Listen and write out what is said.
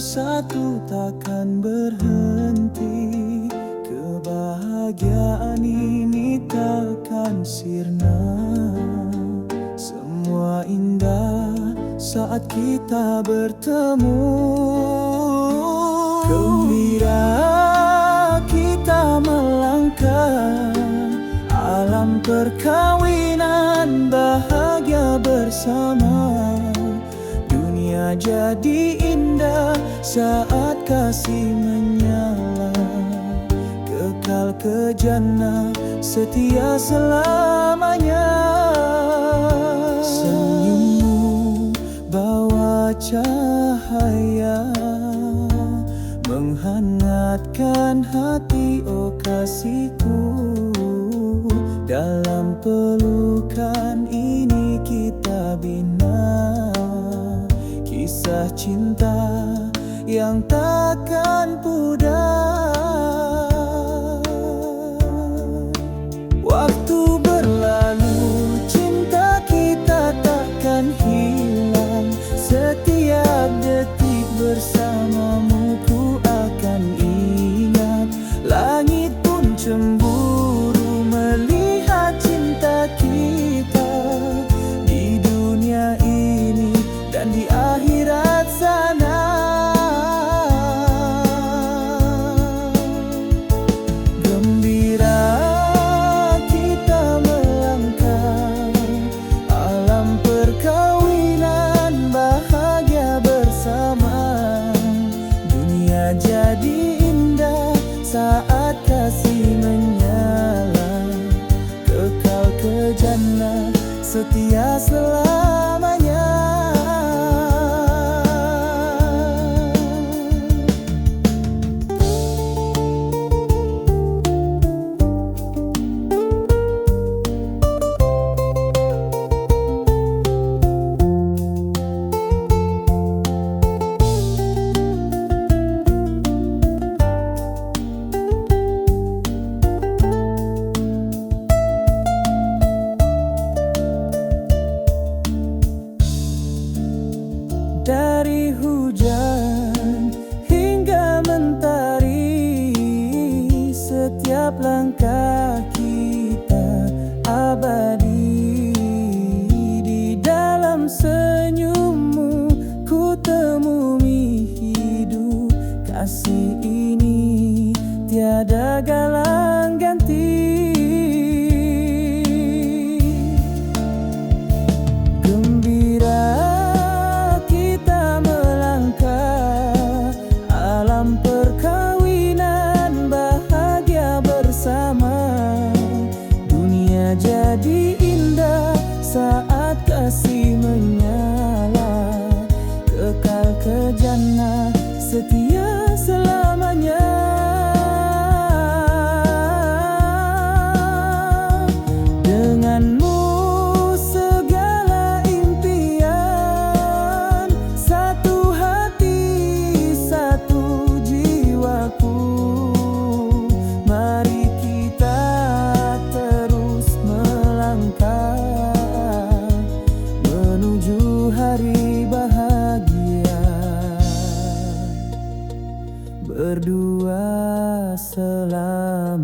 bersatu takkan berhenti. Kebahagiaan ini takkan sirna. Semua indah saat kita bertemu. Gembira kita melangkah alam perkawinan, bahagia bersama. Dunia jadi indah saat kasih menyala. Kekal ke jannah setia selamanya. Senyummu bawa cahaya, menghangatkan hati, oh kasihku. Dalam pelukan ini kita bina kisah cinta yang takkan pudar. Waktu berlalu, cinta kita takkan hilang. Setiap detik bersamamu ku akan ingat. Langit pun cemburu melihat cinta kita di dunia ini dan di akhirat sana. Gembira kita melangkah alam perkawinan, bahagia bersama. Dunia jadi indah saat kasih menyala. Kekal ke jannah setia selamanya. Dari hujan hingga mentari, setiap langkah kita abadi. Di dalam senyummu ku temui hidup. Kasih ini tiada galang ganti. Jadi indah saat kasih menyala. Kekal ke jannah setia selamanya. Denganmu segala impian, satu hati satu jiwaku. Mari kita menuju hari bahagia, berdua selamanya.